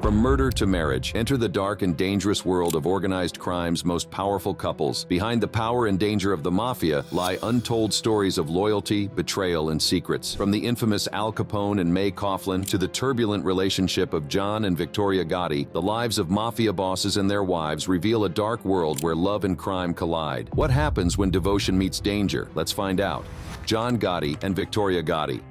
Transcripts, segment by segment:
From murder to marriage, enter the dark and dangerous world of organized crime's most powerful couples. Behind the power and danger of the Mafia lie untold stories of loyalty, betrayal, and secrets. From the infamous Al Capone and May Capone to the turbulent relationship of John and Victoria Gotti, the lives of Mafia bosses and their wives reveal a dark world where love and crime collide. What happens when devotion meets danger? Let's find out. John Gotti and Victoria Gotti.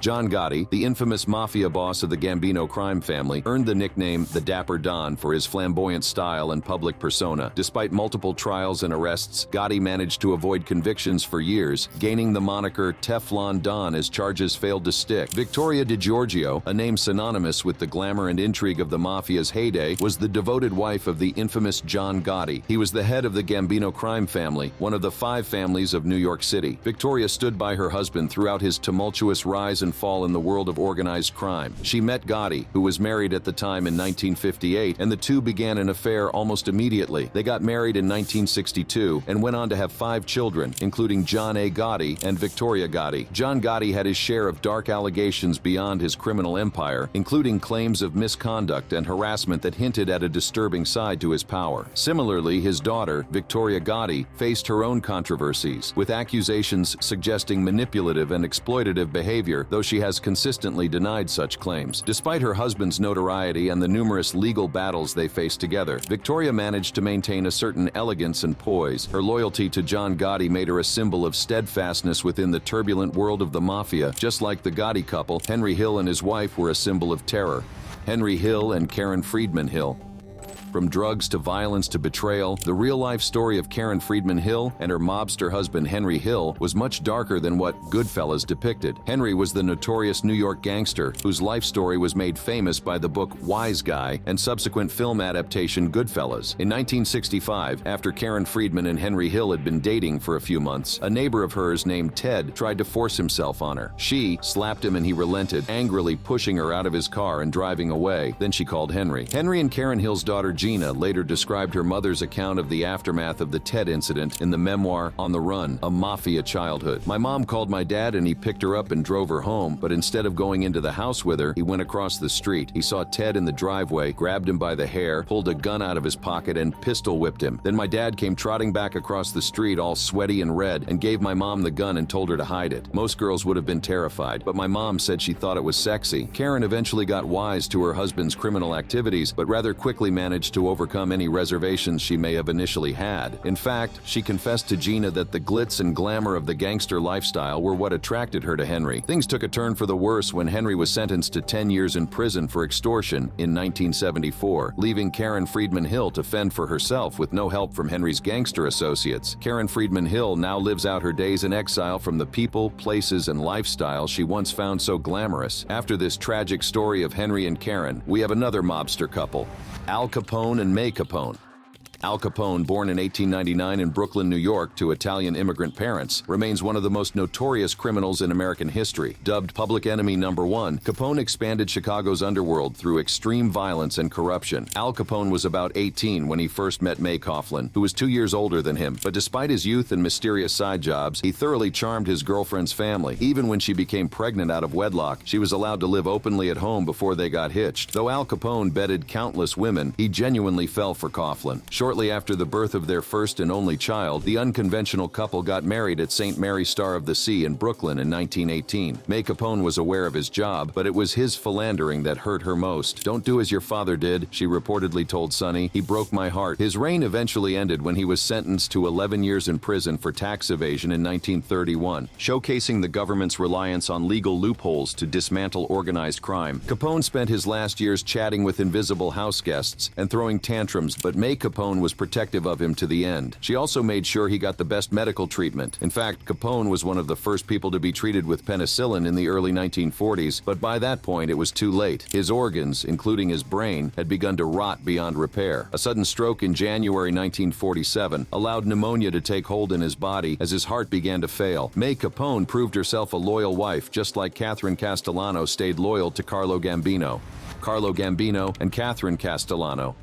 John Gotti, the infamous Mafia boss of the Gambino crime family, earned the nickname the Dapper Don for his flamboyant style and public persona. Despite multiple trials and arrests, Gotti managed to avoid convictions for years, gaining the moniker Teflon Don as charges failed to stick. Victoria DiGiorgio, a name synonymous with the glamour and intrigue of the Mafia's heyday, was the devoted wife of the infamous John Gotti. He was the head of the Gambino crime family, one of the 5 families of New York City. Victoria stood by her husband throughout his tumultuous rise and fall in the world of organized crime. She met Gotti, who was married at the time in 1958, and the two began an affair almost immediately. They got married in 1962 and went on to have 5 children, including John A. Gotti and Victoria Gotti. John Gotti had his share of dark allegations beyond his criminal empire, including claims of misconduct and harassment that hinted at a disturbing side to his power. Similarly, his daughter, Victoria Gotti, faced her own controversies, with accusations suggesting manipulative and exploitative behavior, though she has consistently denied such claims. Despite her husband's notoriety and the numerous legal battles they faced together, Victoria managed to maintain a certain elegance and poise. Her loyalty to John Gotti made her a symbol of steadfastness within the turbulent world of the Mafia. Just like the Gotti couple, Henry Hill and his wife were a symbol of terror. Henry Hill and Karen Friedman Hill. From drugs to violence to betrayal, the real-life story of Karen Friedman Hill and her mobster husband Henry Hill was much darker than what Goodfellas depicted. Henry was the notorious New York gangster whose life story was made famous by the book Wise Guy and subsequent film adaptation Goodfellas. In 1965, after Karen Friedman and Henry Hill had been dating for a few months, a neighbor of hers named Ted tried to force himself on her. She slapped him and he relented, angrily pushing her out of his car and driving away. Then she called Henry. Henry and Karen Hill's daughter Gina later described her mother's account of the aftermath of the Ted incident in the memoir On the Run, A Mafia Childhood. My mom called my dad and he picked her up and drove her home, but instead of going into the house with her, he went across the street. He saw Ted in the driveway, grabbed him by the hair, pulled a gun out of his pocket and pistol whipped him. Then my dad came trotting back across the street all sweaty and red and gave my mom the gun and told her to hide it. Most girls would have been terrified, but my mom said she thought it was sexy. Karen eventually got wise to her husband's criminal activities, but rather quickly managed to overcome any reservations she may have initially had. In fact, she confessed to Gina that the glitz and glamour of the gangster lifestyle were what attracted her to Henry. Things took a turn for the worse when Henry was sentenced to 10 years in prison for extortion in 1974, leaving Karen Friedman Hill to fend for herself with no help from Henry's gangster associates. Karen Friedman Hill now lives out her days in exile from the people, places, and lifestyle she once found so glamorous. After this tragic story of Henry and Karen, we have another mobster couple, Al Capone and May Capone. Al Capone, born in 1899 in Brooklyn, New York, to Italian immigrant parents, remains one of the most notorious criminals in American history. Dubbed Public Enemy #1, Capone expanded Chicago's underworld through extreme violence and corruption. Al Capone was about 18 when he first met May Capone, who was 2 years older than him. But despite his youth and mysterious side jobs, he thoroughly charmed his girlfriend's family. Even when she became pregnant out of wedlock, she was allowed to live openly at home before they got hitched. Though Al Capone bedded countless women, he genuinely fell for Capone. Shortly after the birth of their first and only child, the unconventional couple got married at St. Mary's Star of the Sea in Brooklyn in 1918. May Capone was aware of his job, but it was his philandering that hurt her most. "Don't do as your father did," she reportedly told Sonny. "He broke my heart." His reign eventually ended when he was sentenced to 11 years in prison for tax evasion in 1931, showcasing the government's reliance on legal loopholes to dismantle organized crime. Capone spent his last years chatting with invisible house guests and throwing tantrums, but May Capone was protective of him to the end. She also made sure he got the best medical treatment. In fact, Capone was one of the first people to be treated with penicillin in the early 1940s, but by that point it was too late. His organs, including his brain, had begun to rot beyond repair. A sudden stroke in January 1947 allowed pneumonia to take hold in his body as his heart began to fail. May Capone proved herself a loyal wife, just like Katherine Castellano stayed loyal to Carlo Gambino. Carlo Gambino and Katherine Castellano.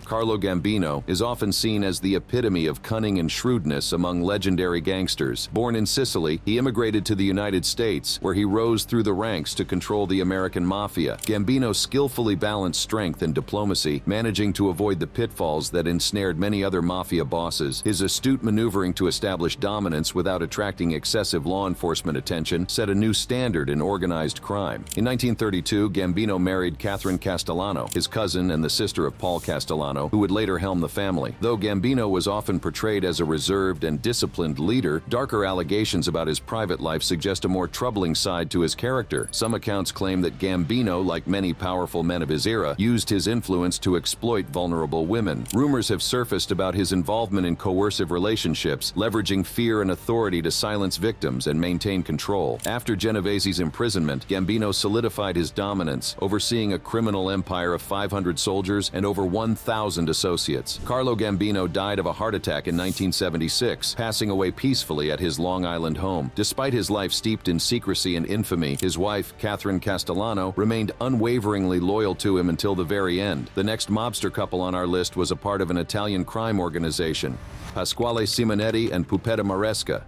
Carlo Gambino is often seen as the epitome of cunning and shrewdness among legendary gangsters. Born in Sicily, he immigrated to the United States, where he rose through the ranks to control the American Mafia. Gambino skillfully balanced strength and diplomacy, managing to avoid the pitfalls that ensnared many other Mafia bosses. His astute maneuvering to establish dominance without attracting excessive law enforcement attention set a new standard in organized crime. In 1932, Gambino married Katherine Castellano, his cousin and the sister of Paul Castellano, who would later helm the family. Though Gambino was often portrayed as a reserved and disciplined leader, darker allegations about his private life suggest a more troubling side to his character. Some accounts claim that Gambino, like many powerful men of his era, used his influence to exploit vulnerable women. Rumors have surfaced about his involvement in coercive relationships, leveraging fear and authority to silence victims and maintain control. After Genovese's imprisonment, Gambino solidified his dominance, overseeing a criminal empire of 500 soldiers and over 1,000 associates. Carlo Gambino died of a heart attack in 1976, passing away peacefully at his Long Island home. Despite his life steeped in secrecy and infamy, his wife, Katherine Castellano, remained unwaveringly loyal to him until the very end. The next mobster couple on our list was a part of an Italian crime organization, Pasquale Simonetti and Peta Maresca.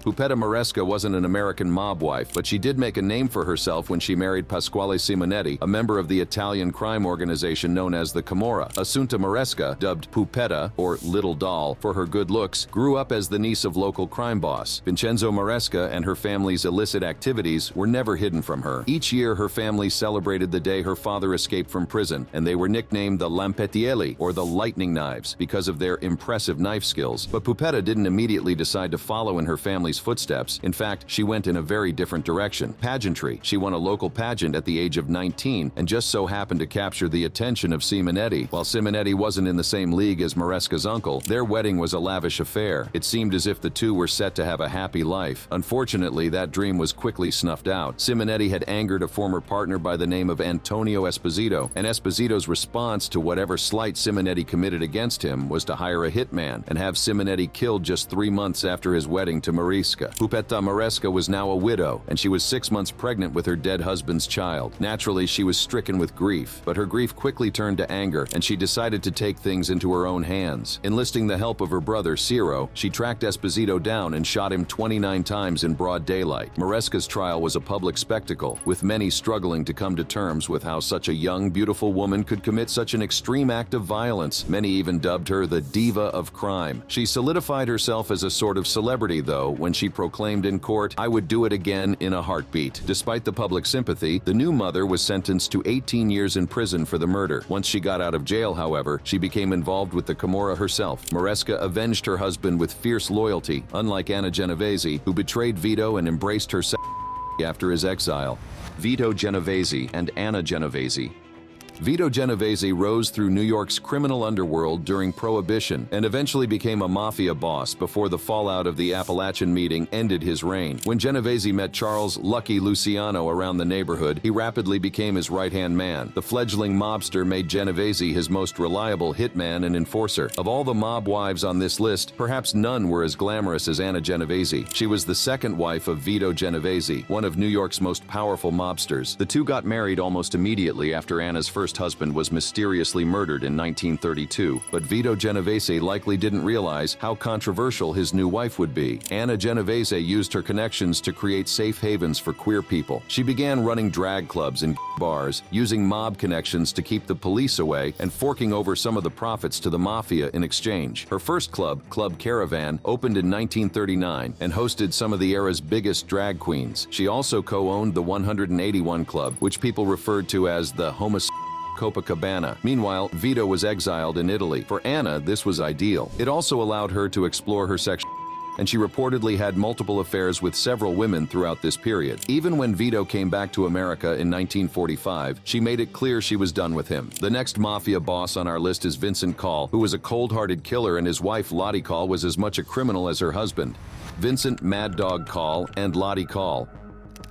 Peta Maresca wasn't an American mob wife, but she did make a name for herself when she married Pasquale Simonetti, a member of the Italian crime organization known as the Camorra. Assunta Maresca, dubbed Pupetta, or Little Doll, for her good looks, grew up as the niece of local crime boss. Vincenzo Maresca and her family's illicit activities were never hidden from her. Each year, her family celebrated the day her father escaped from prison, and they were nicknamed the Lampettielli, or the Lightning Knives, because of their impressive knife skills. But Pupetta didn't immediately decide to follow in her family's footsteps. In fact, she went in a very different direction. Pageantry. She won a local pageant at the age of 19 and just so happened to capture the attention of Simonetti. While Simonetti wasn't in the same league as Maresca's uncle, their wedding was a lavish affair. It seemed as if the two were set to have a happy life. Unfortunately, that dream was quickly snuffed out. Simonetti had angered a former partner by the name of Antonio Esposito, and Esposito's response to whatever slight Simonetti committed against him was to hire a hitman and have Simonetti killed just 3 months after his wedding to Maresca. Pupetta Maresca was now a widow, and she was 6 months pregnant with her dead husband's child. Naturally, she was stricken with grief, but her grief quickly turned to anger, and she decided to take things into her own hands. Enlisting the help of her brother, Ciro, she tracked Esposito down and shot him 29 times in broad daylight. Maresca's trial was a public spectacle, with many struggling to come to terms with how such a young, beautiful woman could commit such an extreme act of violence. Many even dubbed her the diva of crime. She solidified herself as a sort of celebrity, though, when she proclaimed in court, "I would do it again in a heartbeat." Despite the public sympathy, the new mother was sentenced to 18 years in prison for the murder. Once she got out of jail, however, she became involved with the Camorra herself. Maresca avenged her husband with fierce loyalty, unlike Anna Genovese, who betrayed Vito and embraced her after his exile. Vito Genovese and Anna Genovese. Vito Genovese rose through New York's criminal underworld during Prohibition and eventually became a mafia boss before the fallout of the Appalachian meeting ended his reign. When Genovese met Charles "Lucky" Luciano around the neighborhood, he rapidly became his right-hand man. The fledgling mobster made Genovese his most reliable hitman and enforcer. Of all the mob wives on this list, perhaps none were as glamorous as Anna Genovese. She was the second wife of Vito Genovese, one of New York's most powerful mobsters. The two got married almost immediately after Anna's first husband was mysteriously murdered in 1932, but Vito Genovese likely didn't realize how controversial his new wife would be. Anna Genovese used her connections to create safe havens for queer people. She began running drag clubs and bars, using mob connections to keep the police away and forking over some of the profits to the Mafia in exchange. Her first club, Club Caravan, opened in 1939 and hosted some of the era's biggest drag queens. She also co-owned the 181 Club, which people referred to as the Copacabana. Meanwhile, Vito was exiled in Italy. For Anna, this was ideal. It also allowed her to explore her sexuality, and she reportedly had multiple affairs with several women throughout this period. Even when Vito came back to America in 1945, she made it clear she was done with him. The next Mafia boss on our list is Vincent Call, who was a cold-hearted killer, and his wife Lottie Call was as much a criminal as her husband. Vincent Mad Dog Call and Lottie Call.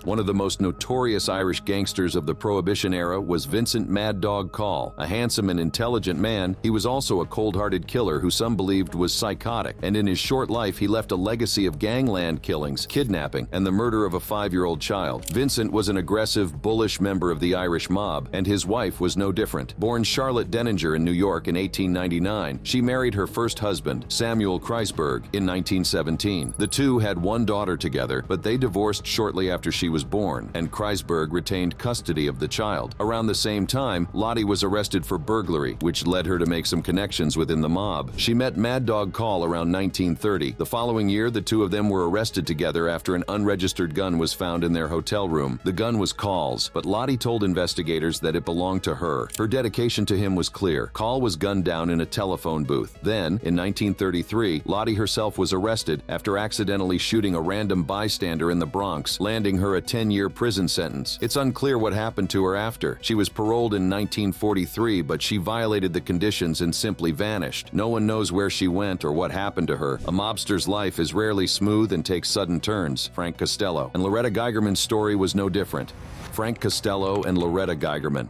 One of the most notorious Irish gangsters of the Prohibition era was Vincent "Mad Dog" Call. A handsome and intelligent man, he was also a cold-hearted killer who some believed was psychotic, and in his short life he left a legacy of gangland killings, kidnapping, and the murder of a 5-year-old child. Vincent was an aggressive, bullish member of the Irish mob, and his wife was no different. Born Charlotte Denninger in New York in 1899, she married her first husband, Samuel Kreisberg, in 1917. The two had one daughter together, but they divorced shortly after she was born, and Kreisberg retained custody of the child. Around the same time, Lottie was arrested for burglary, which led her to make some connections within the mob. She met Mad Dog Call around 1930. The following year, the two of them were arrested together after an unregistered gun was found in their hotel room. The gun was Call's, but Lottie told investigators that it belonged to her. Her dedication to him was clear. Call was gunned down in a telephone booth. Then, in 1933, Lottie herself was arrested after accidentally shooting a random bystander in the Bronx, landing her a 10-year prison sentence. It's unclear what happened to her after. She was paroled in 1943, but she violated the conditions and simply vanished. No one knows where she went or what happened to her. A mobster's life is rarely smooth and takes sudden turns. Frank Costello. And Loretta Geigerman's story was no different. Frank Costello and Loretta Geigerman.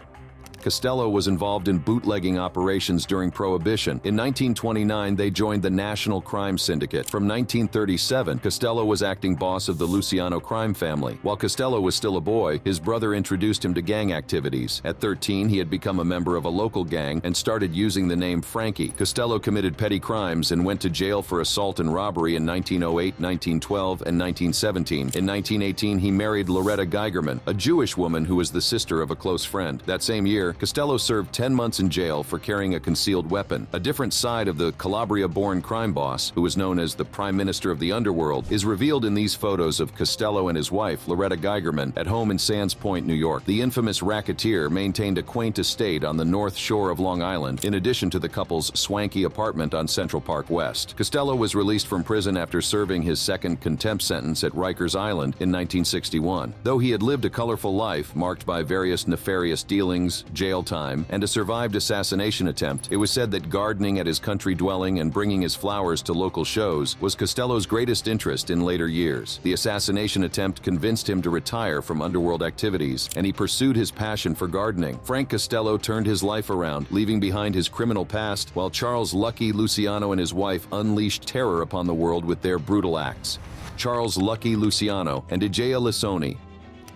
Costello was involved in bootlegging operations during Prohibition. In 1929, they joined the National Crime Syndicate. From 1937, Costello was acting boss of the Luciano crime family. While Costello was still a boy, his brother introduced him to gang activities. At 13, he had become a member of a local gang and started using the name Frankie. Costello committed petty crimes and went to jail for assault and robbery in 1908, 1912, and 1917. In 1918, he married Loretta Geigerman, a Jewish woman who was the sister of a close friend. That same year, Costello served 10 months in jail for carrying a concealed weapon. A different side of the Calabria-born crime boss, who was known as the Prime Minister of the Underworld, is revealed in these photos of Costello and his wife, Loretta Geigerman, at home in Sands Point, New York. The infamous racketeer maintained a quaint estate on the north shore of Long Island, in addition to the couple's swanky apartment on Central Park West. Costello was released from prison after serving his second contempt sentence at Rikers Island in 1961. Though he had lived a colorful life, marked by various nefarious dealings, jail time, and a survived assassination attempt, it was said that gardening at his country dwelling and bringing his flowers to local shows was Costello's greatest interest in later years. The assassination attempt convinced him to retire from underworld activities, and he pursued his passion for gardening. Frank Costello turned his life around, leaving behind his criminal past, while Charles Lucky Luciano and his wife unleashed terror upon the world with their brutal acts. Charles Lucky Luciano and Ijaya Lisoni.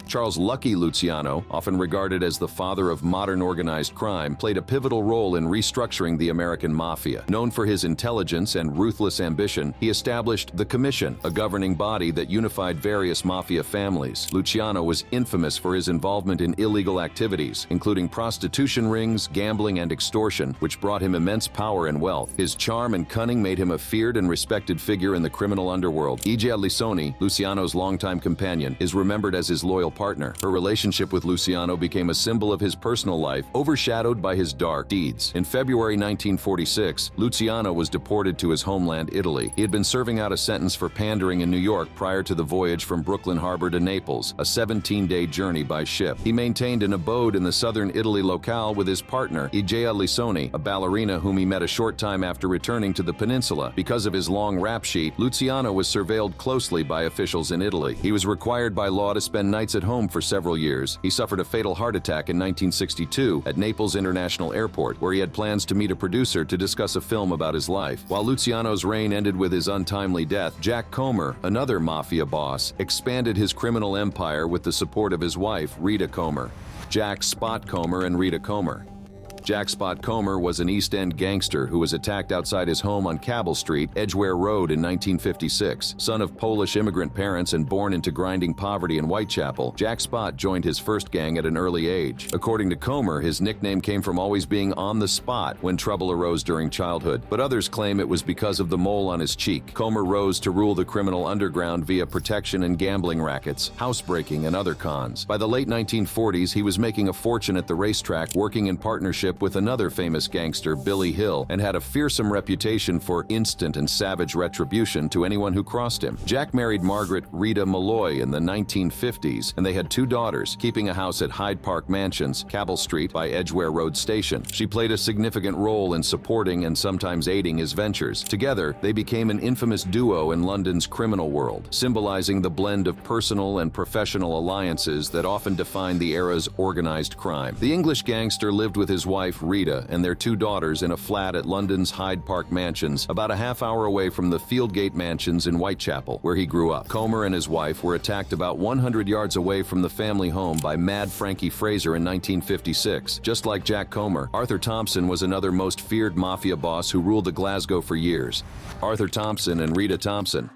Charles Lucky Luciano, often regarded as the father of modern organized crime, played a pivotal role in restructuring the American Mafia. Known for his intelligence and ruthless ambition, he established the Commission, a governing body that unified various Mafia families. Luciano was infamous for his involvement in illegal activities, including prostitution rings, gambling, and extortion, which brought him immense power and wealth. His charm and cunning made him a feared and respected figure in the criminal underworld. Ijaya Lisoni, Luciano's longtime companion, is remembered as his loyal partner. Her relationship with Luciano became a symbol of his personal life, overshadowed by his dark deeds. In February 1946, Luciano was deported to his homeland, Italy. He had been serving out a sentence for pandering in New York prior to the voyage from Brooklyn Harbor to Naples, a 17-day journey by ship. He maintained an abode in the southern Italy locale with his partner, Ijaya Lisoni, a ballerina whom he met a short time after returning to the peninsula. Because of his long rap sheet, Luciano was surveilled closely by officials in Italy. He was required by law to spend nights at home for several years. He suffered a fatal heart attack in 1962 at Naples International Airport, where he had plans to meet a producer to discuss a film about his life. While Luciano's reign ended with his untimely death, Jack Comer, another Mafia boss, expanded his criminal empire with the support of his wife, Rita Comer. Jack Spot Comer and Rita Comer. Jack Spot Comer was an East End gangster who was attacked outside his home on Cabell Street, Edgware Road in 1956. Son of Polish immigrant parents and born into grinding poverty in Whitechapel, Jack Spot joined his first gang at an early age. According to Comer, his nickname came from always being on the spot when trouble arose during childhood, but others claim it was because of the mole on his cheek. Comer rose to rule the criminal underground via protection and gambling rackets, housebreaking, and other cons. By the late 1940s, he was making a fortune at the racetrack, working in partnership relationship with another famous gangster, Billy Hill, and had a fearsome reputation for instant and savage retribution to anyone who crossed him. Jack married Margaret Rita Malloy in the 1950s, and they had 2 daughters, keeping a house at Hyde Park Mansions, Cabell Street by Edgware Road Station. She played a significant role in supporting and sometimes aiding his ventures. Together, they became an infamous duo in London's criminal world, symbolizing the blend of personal and professional alliances that often define the era's organized crime. The English gangster lived with his wife Rita and their 2 daughters in a flat at London's Hyde Park Mansions, about a half-hour away from the Fieldgate Mansions in Whitechapel, where he grew up. Comer and his wife were attacked about 100 yards away from the family home by Mad Frankie Fraser in 1956. Just like Jack Comer, Arthur Thompson was another most feared mafia boss who ruled the Glasgow for years. Arthur Thompson and Rita Thompson.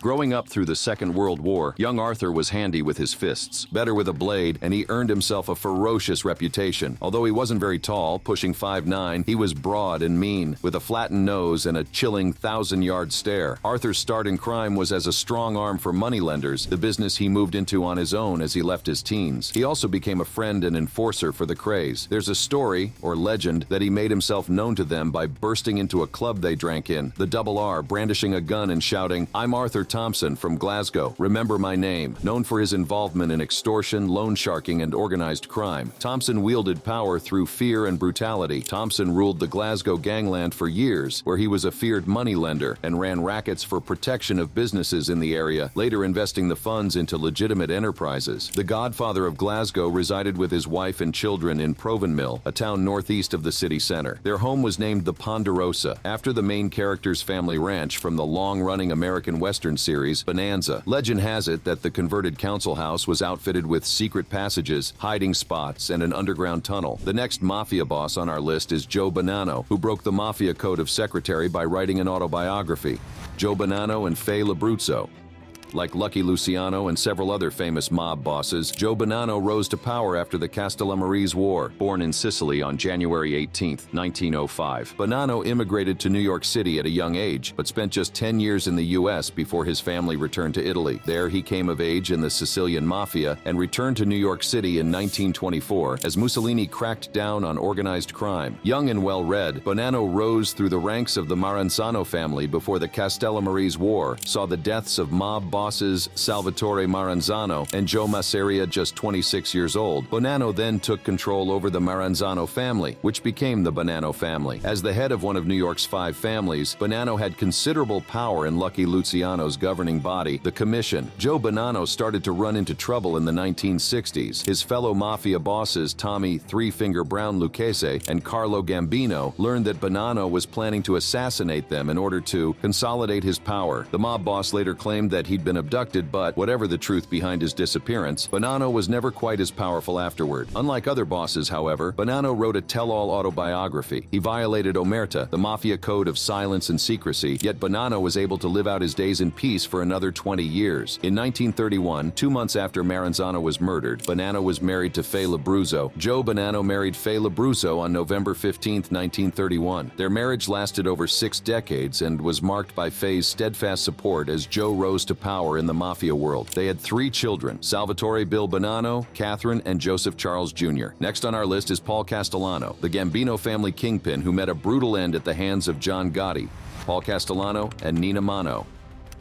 Growing up through the Second World War, young Arthur was handy with his fists, better with a blade, and he earned himself a ferocious reputation. Although he wasn't very tall, pushing 5'9", he was broad and mean, with a flattened nose and a chilling 1,000-yard stare. Arthur's start in crime was as a strong arm for moneylenders, the business he moved into on his own as he left his teens. He also became a friend and enforcer for the Krays. There's a story, or legend, that he made himself known to them by bursting into a club they drank in, the Double R, brandishing a gun and shouting, "I'm Arthur Thompson from Glasgow. Remember my name." Known for his involvement in extortion, loan sharking, and organized crime, Thompson wielded power through fear and brutality. Thompson ruled the Glasgow gangland for years, where he was a feared moneylender and ran rackets for protection of businesses in the area, later investing the funds into legitimate enterprises. The godfather of Glasgow resided with his wife and children in Provanmill, a town northeast of the city center. Their home was named the Ponderosa, after the main character's family ranch from the long-running American Western series, Bonanza. Legend has it that the converted council house was outfitted with secret passages, hiding spots, and an underground tunnel. The next mafia boss on our list is Joe Bonanno, who broke the mafia code of secretary by writing an autobiography. Joe Bonanno and F La Bruso. Like Lucky Luciano and several other famous mob bosses, Joe Bonanno rose to power after the Castellamarese War. Born in Sicily on January 18, 1905, Bonanno immigrated to New York City at a young age, but spent just 10 years in the U.S. before his family returned to Italy. There he came of age in the Sicilian Mafia and returned to New York City in 1924 as Mussolini cracked down on organized crime. Young and well-read, Bonanno rose through the ranks of the Maranzano family before the Castellamarese War saw the deaths of mob bosses Salvatore Maranzano and Joe Masseria, just 26 years old. Bonanno then took control over the Maranzano family, which became the Bonanno family. As the head of one of New York's 5 families, Bonanno had considerable power in Lucky Luciano's governing body, the Commission. Joe Bonanno started to run into trouble in the 1960s. His fellow mafia bosses Tommy Three-Finger Brown Lucchese and Carlo Gambino learned that Bonanno was planning to assassinate them in order to consolidate his power. The mob boss later claimed that he'd been abducted, but whatever the truth behind his disappearance, Bonanno was never quite as powerful afterward. Unlike other bosses, however, Bonanno wrote a tell-all autobiography. He violated omerta, the mafia code of silence and secrecy, yet Bonanno was able to live out his days in peace for another 20 years. In 1931, 2 months after Maranzano was murdered, Bonanno was married to F La Bruso. Joe Bonanno married F La Bruso on November 15, 1931. Their marriage lasted over 6 decades and was marked by Faye's steadfast support as Joe rose to power in the mafia world. They had 3 children, Salvatore Bill Bonanno, Katherine, and Joseph Charles Jr. Next on our list is Paul Castellano, the Gambino family kingpin who met a brutal end at the hands of John Gotti, Paul Castellano, and Nina Mano.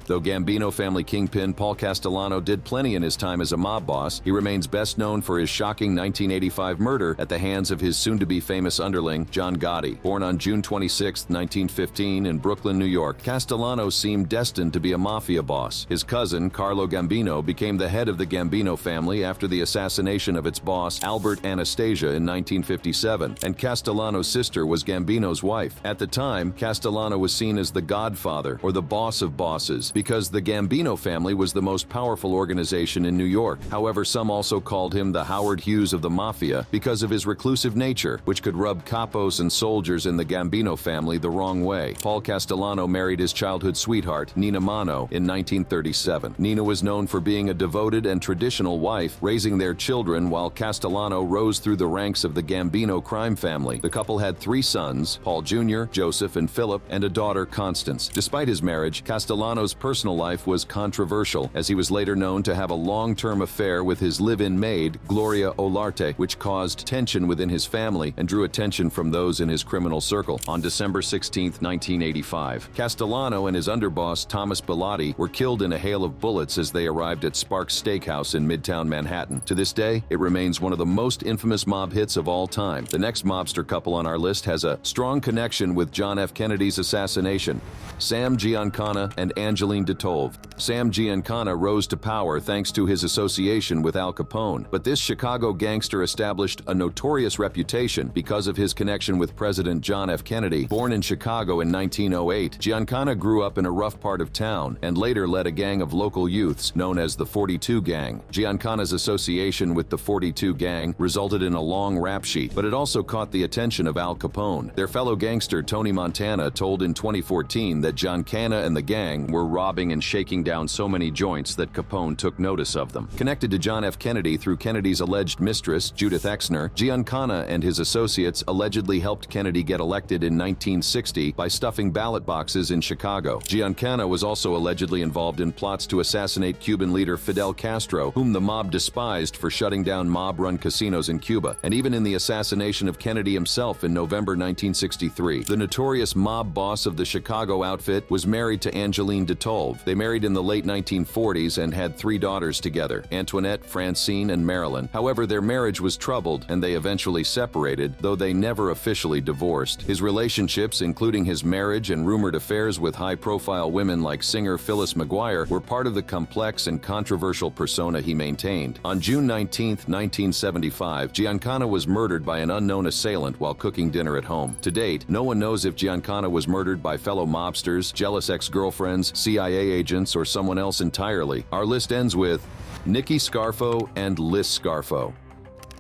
Though Gambino family kingpin Paul Castellano did plenty in his time as a mob boss, he remains best known for his shocking 1985 murder at the hands of his soon-to-be famous underling, John Gotti. Born on June 26, 1915 in Brooklyn, New York, Castellano seemed destined to be a mafia boss. His cousin, Carlo Gambino, became the head of the Gambino family after the assassination of its boss, Albert Anastasia, in 1957, and Castellano's sister was Gambino's wife. At the time, Castellano was seen as the godfather, or the boss of bosses, because the Gambino family was the most powerful organization in New York. However, some also called him the Howard Hughes of the Mafia because of his reclusive nature, which could rub capos and soldiers in the Gambino family the wrong way. Paul Castellano married his childhood sweetheart, Nina Mano, in 1937. Nina was known for being a devoted and traditional wife, raising their children while Castellano rose through the ranks of the Gambino crime family. The couple had 3 sons, Paul Jr., Joseph, and Philip, and a daughter, Constance. Despite his marriage, Castellano's personal life was controversial, as he was later known to have a long-term affair with his live-in maid, Gloria Olarte, which caused tension within his family and drew attention from those in his criminal circle. On December 16, 1985, Castellano and his underboss, Thomas Bellotti, were killed in a hail of bullets as they arrived at Sparks Steakhouse in Midtown Manhattan. To this day, it remains one of the most infamous mob hits of all time. The next mobster couple on our list has a strong connection with John F. Kennedy's assassination: Sam Giancana and Angelene DL. Sam Giancana rose to power thanks to his association with Al Capone, but this Chicago gangster established a notorious reputation because of his connection with President John F. Kennedy. Born in Chicago in 1908, Giancana grew up in a rough part of town and later led a gang of local youths known as the 42 Gang. Giancana's association with the 42 Gang resulted in a long rap sheet, but it also caught the attention of Al Capone. Their fellow gangster Tony Montana told in 2014 that Giancana and the gang were robbing and shaking down so many joints that Capone took notice of them. Connected to John F. Kennedy through Kennedy's alleged mistress, Judith Exner, Giancana and his associates allegedly helped Kennedy get elected in 1960 by stuffing ballot boxes in Chicago. Giancana was also allegedly involved in plots to assassinate Cuban leader Fidel Castro, whom the mob despised for shutting down mob-run casinos in Cuba, and even in the assassination of Kennedy himself in November 1963. The notorious mob boss of the Chicago outfit was married to Angelene DL. They married in the late 1940s and had 3 daughters together: Antoinette, Francine, and Marilyn. However, their marriage was troubled and they eventually separated, though they never officially divorced. His relationships, including his marriage and rumored affairs with high-profile women like singer Phyllis McGuire, were part of the complex and controversial persona he maintained. On June 19, 1975, Giancana was murdered by an unknown assailant while cooking dinner at home. To date, no one knows if Giancana was murdered by fellow mobsters, jealous ex-girlfriends, CIA agents, or someone else entirely. Our list ends with Nikki Scarfo and Liz Scarfo.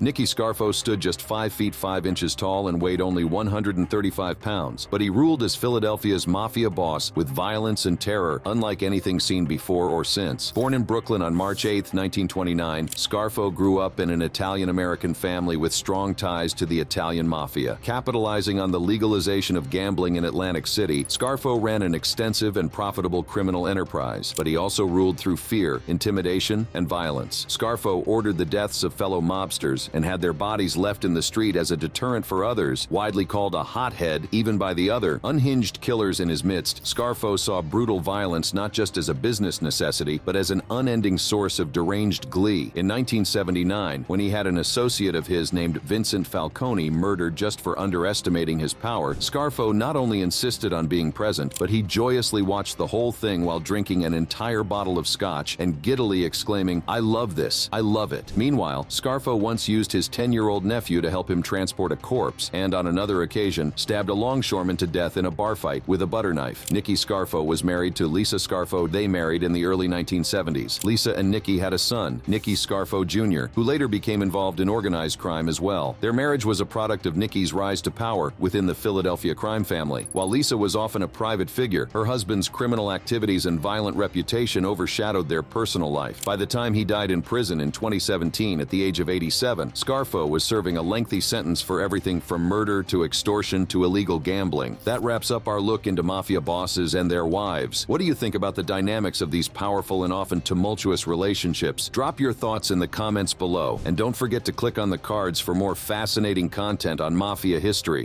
Nikki Scarfo stood just 5 feet 5 inches tall and weighed only 135 pounds, but he ruled as Philadelphia's Mafia boss with violence and terror unlike anything seen before or since. Born in Brooklyn on March 8, 1929, Scarfo grew up in an Italian-American family with strong ties to the Italian Mafia. Capitalizing on the legalization of gambling in Atlantic City, Scarfo ran an extensive and profitable criminal enterprise, but he also ruled through fear, intimidation, and violence. Scarfo ordered the deaths of fellow mobsters and had their bodies left in the street as a deterrent for others. Widely called a hothead even by the other unhinged killers in his midst, Scarfo saw brutal violence not just as a business necessity, but as an unending source of deranged glee. In 1979, when he had an associate of his named Vincent Falcone murdered just for underestimating his power, Scarfo not only insisted on being present, but he joyously watched the whole thing while drinking an entire bottle of scotch and giddily exclaiming, "I love this, I love it." Meanwhile, Scarfo once used his 10-year-old nephew to help him transport a corpse, and on another occasion, stabbed a longshoreman to death in a bar fight with a butter knife. Nikki Scarfo was married to Lisa Scarfo. They married in the early 1970s. Lisa and Nikki had a son, Nikki Scarfo Jr., who later became involved in organized crime as well. Their marriage was a product of Nikki's rise to power within the Philadelphia crime family. While Lisa was often a private figure, her husband's criminal activities and violent reputation overshadowed their personal life. By the time he died in prison in 2017 at the age of 87, Scarfo was serving a lengthy sentence for everything from murder to extortion to illegal gambling. That wraps up our look into mafia bosses and their wives. What do you think about the dynamics of these powerful and often tumultuous relationships? Drop your thoughts in the comments below, and don't forget to click on the cards for more fascinating content on mafia history.